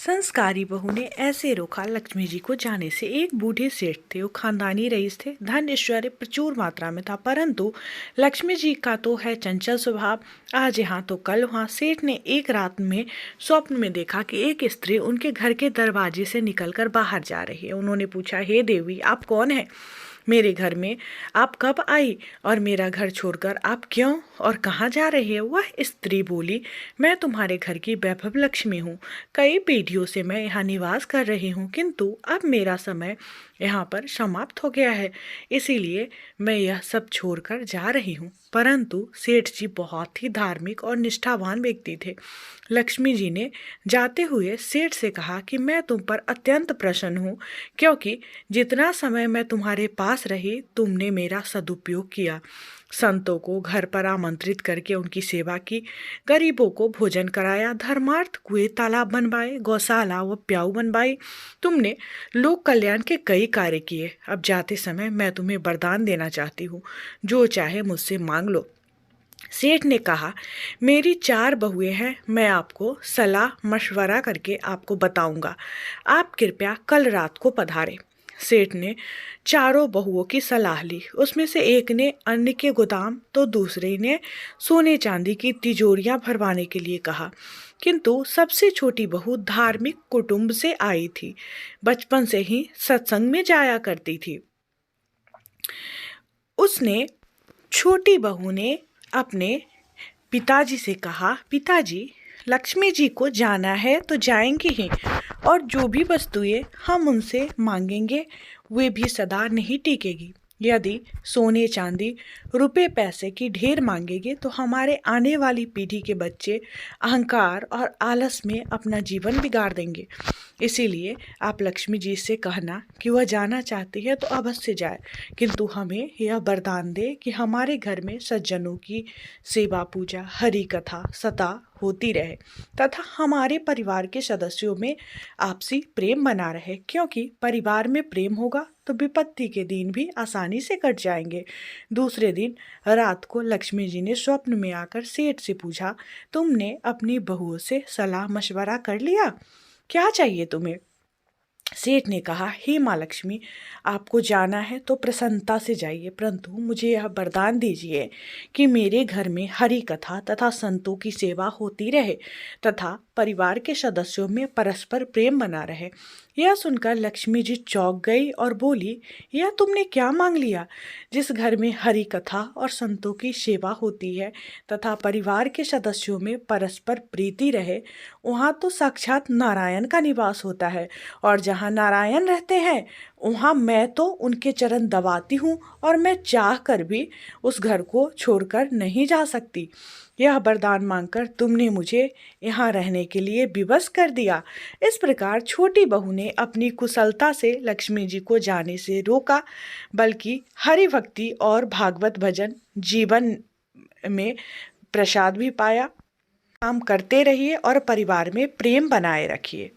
संस्कारी बहू ने ऐसे रोका लक्ष्मी जी को जाने से। एक बूढ़े सेठ थे, वो खानदानी रईस थे। धन ऐश्वर्य प्रचुर मात्रा में था, परंतु लक्ष्मी जी का तो है चंचल स्वभाव। आज यहाँ तो कल वहाँ। सेठ ने एक रात में स्वप्न में देखा कि एक स्त्री उनके घर के दरवाजे से निकलकर बाहर जा रही है। उन्होंने पूछा, हे देवी, आप कौन है? मेरे घर में आप कब आई और मेरा घर छोड़कर आप क्यों और कहाँ जा रही है? वह स्त्री बोली, मैं तुम्हारे घर की वैभव लक्ष्मी हूँ। कई पीढ़ियों से मैं यहाँ निवास कर रही हूँ, किंतु अब मेरा समय यहाँ पर समाप्त हो गया है, इसीलिए मैं यह सब छोड़कर जा रही हूँ। परंतु सेठ जी बहुत ही धार्मिक और निष्ठावान व्यक्ति थे। लक्ष्मी जी ने जाते हुए सेठ से कहा कि मैं तुम पर अत्यंत प्रसन्न हूँ, क्योंकि जितना समय मैं तुम्हारे पास रही तुमने मेरा सदुपयोग किया। संतों को घर पर आमंत्रित करके उनकी सेवा की, गरीबों को भोजन कराया, धर्मार्थ कुएं तालाब बनवाए, गौशाला व प्याऊ बनवाई। तुमने लोक कल्याण के कई कार्य किए। अब जाते समय मैं तुम्हें वरदान देना चाहती हूँ, जो चाहे मुझसे मांग लो। सेठ ने कहा, मेरी 4 बहुएं हैं, मैं आपको सलाह मशवरा करके आपको बताऊंगा। आप कृपया कल रात को पधारें। सेठ ने चारों बहुओं की सलाह ली। उसमें से एक ने अन्न के गोदाम तो दूसरे ने सोने चांदी की तिजोरियां भरवाने के लिए कहा, किंतु सबसे छोटी बहू धार्मिक कुटुंब से आई थी। बचपन से ही सत्संग में जाया करती थी। उसने छोटी बहू ने अपने पिताजी से कहा, पिताजी, लक्ष्मी जी को जाना है तो जाएंगे ही, और जो भी वस्तुएं हम उनसे मांगेंगे वे भी सदा नहीं टिकेगी। यदि सोने चांदी रुपए पैसे की ढेर मांगेंगे तो हमारे आने वाली पीढ़ी के बच्चे अहंकार और आलस में अपना जीवन बिगाड़ देंगे। इसीलिए आप लक्ष्मी जी से कहना कि वह जाना चाहती है तो अवश्य जाए, किंतु हमें यह वरदान दे कि हमारे घर में सज्जनों की सेवा पूजा हरि कथा सदा होती रहे तथा हमारे परिवार के सदस्यों में आपसी प्रेम बना रहे, क्योंकि परिवार में प्रेम होगा तो विपत्ति के दिन भी आसानी से कट जाएंगे। दूसरे दिन रात को लक्ष्मी जी ने स्वप्न में आकर सेठ से पूछा, तुमने अपनी बहुओं से सलाह मशवरा कर लिया? क्या चाहिए तुम्हें? सेठ ने कहा, हे माँ लक्ष्मी, आपको जाना है तो प्रसन्नता से जाइए, परंतु मुझे यह वरदान दीजिए कि मेरे घर में हरि कथा तथा संतों की सेवा होती रहे तथा परिवार के सदस्यों में परस्पर प्रेम बना रहे। यह सुनकर लक्ष्मी जी चौंक गई और बोली, यह तुमने क्या मांग लिया? जिस घर में हरि कथा और संतों की सेवा होती है तथा परिवार के सदस्यों में परस्पर प्रीति रहे, वहाँ तो साक्षात नारायण का निवास होता है, और जहाँ नारायण रहते हैं वहाँ मैं तो उनके चरण दबाती हूँ और मैं चाह कर भी उस घर को छोड़कर नहीं जा सकती। यह वरदान मांगकर तुमने मुझे यहाँ रहने के लिए विवश कर दिया। इस प्रकार छोटी बहू ने अपनी कुशलता से लक्ष्मी जी को जाने से रोका, बल्कि हरि भक्ति और भागवत भजन जीवन में प्रसाद भी पाया। काम करते रहिए और परिवार में प्रेम बनाए रखिए।